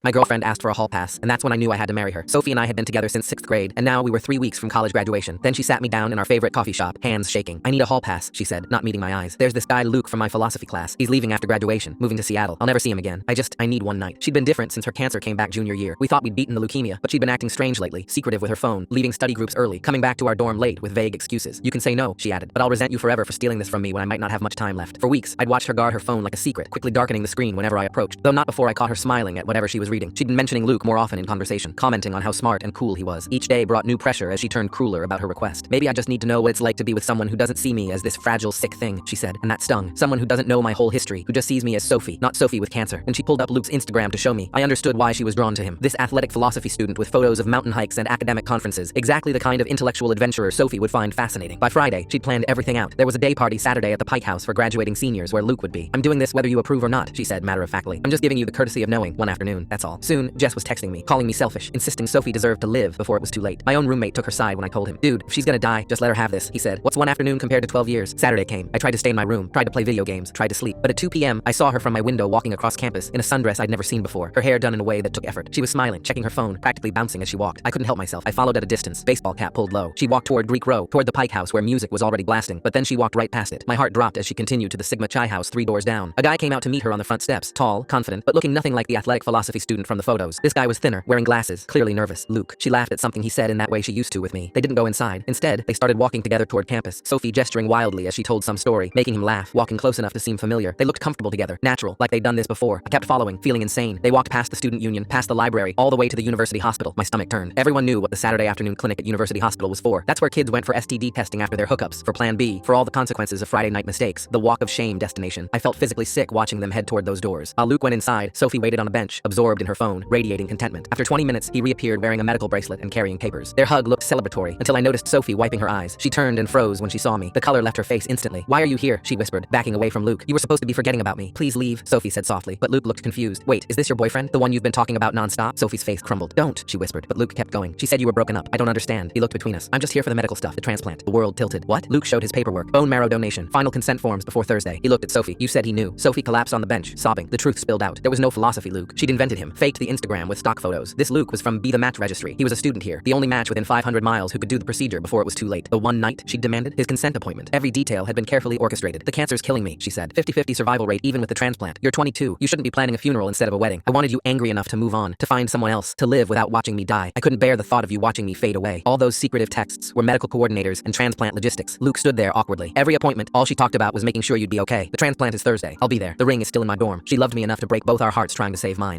My girlfriend asked for a hall pass, and that's when I knew I had to marry her. Sophie and I had been together since 6th grade, and now we were 3 weeks from college graduation. Then she sat me down in our favorite coffee shop, hands shaking. "I need a hall pass," she said, not meeting my eyes. "There's this guy Luke from my philosophy class. He's leaving after graduation, moving to Seattle. I'll never see him again. I need one night." She'd been different since her cancer came back junior year. We thought we'd beaten the leukemia, but she'd been acting strange lately, secretive with her phone, leaving study groups early, coming back to our dorm late with vague excuses. "You can say no," she added, "but I'll resent you forever for stealing this from me when I might not have much time left." For weeks, I'd watched her guard her phone like a secret, quickly darkening the screen whenever I approached, though not before I caught her smiling at whatever she was reading. She'd been mentioning Luke more often in conversation, commenting on how smart and cool he was. Each day brought new pressure as she turned crueler about her request. "Maybe I just need to know what it's like to be with someone who doesn't see me as this fragile, sick thing," she said, and that stung. "Someone who doesn't know my whole history, who just sees me as Sophie, not Sophie with cancer." And she pulled up Luke's Instagram to show me. I understood why she was drawn to him. This athletic philosophy student with photos of mountain hikes and academic conferences, exactly the kind of intellectual adventurer Sophie would find fascinating. By Friday, she'd planned everything out. There was a day party Saturday at the Pike House for graduating seniors where Luke would be. "I'm doing this whether you approve or not," she said matter-of-factly. "I'm just giving you the courtesy of knowing one afternoon, that's all." Soon, Jess was texting me, calling me selfish, insisting Sophie deserved to live before it was too late. My own roommate took her side when I told him. "Dude, if she's gonna die, just let her have this," he said. "What's one afternoon compared to 12 years? Saturday came. I tried to stay in my room, tried to play video games, tried to sleep. But at 2 p.m., I saw her from my window walking across campus in a sundress I'd never seen before, her hair done in a way that took effort. She was smiling, checking her phone, practically bouncing as she walked. I couldn't help myself. I followed at a distance, baseball cap pulled low. She walked toward Greek Row, toward the Pike House where music was already blasting, but then she walked right past it. My heart dropped as she continued to the Sigma Chi House 3 doors down. A guy came out to meet her on the front steps, tall, confident, but looking nothing like the athletic philosophy student from the photos. This guy was thinner, wearing glasses, clearly nervous. "Luke." She laughed at something he said in that way she used to with me. They didn't go inside. Instead, they started walking together toward campus, Sophie gesturing wildly as she told some story, making him laugh, walking close enough to seem familiar. They looked comfortable together, natural, like they'd done this before. I kept following, feeling insane. They walked past the student union, past the library, all the way to the university hospital. My stomach turned. Everyone knew what the Saturday afternoon clinic at University Hospital was for. That's where kids went for STD testing after their hookups, for Plan B, for all the consequences of Friday night mistakes, the walk of shame destination. I felt physically sick watching them head toward those doors. While Luke went inside, Sophie waited on a bench, absorbed in her phone, radiating contentment. After 20 minutes, he reappeared wearing a medical bracelet and carrying papers. Their hug looked celebratory until I noticed Sophie wiping her eyes. She turned and froze when she saw me. The color left her face instantly. "Why are you here?" she whispered, backing away from Luke. "You were supposed to be forgetting about me. Please leave," Sophie said softly, but Luke looked confused. "Wait, is this your boyfriend? The one you've been talking about nonstop?" Sophie's face crumbled. "Don't," she whispered, but Luke kept going. "She said you were broken up. I don't understand." He looked between us. "I'm just here for the medical stuff, the transplant." The world tilted. "What?" Luke showed his paperwork. "Bone marrow donation. Final consent forms before Thursday." He looked at Sophie. "You said he knew." Sophie collapsed on the bench, sobbing. The truth spilled out. There was no philosophy Luke. She'd invented him, faked the Instagram with stock photos. This Luke was from Be the Match Registry. He was a student here, the only match within 500 miles who could do the procedure before it was too late. The one night she'd demanded, his consent appointment. Every detail had been carefully orchestrated. "The cancer's killing me," she said. 50-50 survival rate even with the transplant. "You're 22. You shouldn't be planning a funeral instead of a wedding. I wanted you angry enough to move on, to find someone else, to live without watching me die. I couldn't bear the thought of you watching me fade away." All those secretive texts were medical coordinators and transplant logistics. Luke stood there awkwardly. Every appointment, all she talked about was making sure you'd be okay. "The transplant is Thursday. I'll be there. The ring is still in my dorm." She loved me enough to break both our hearts trying to save mine.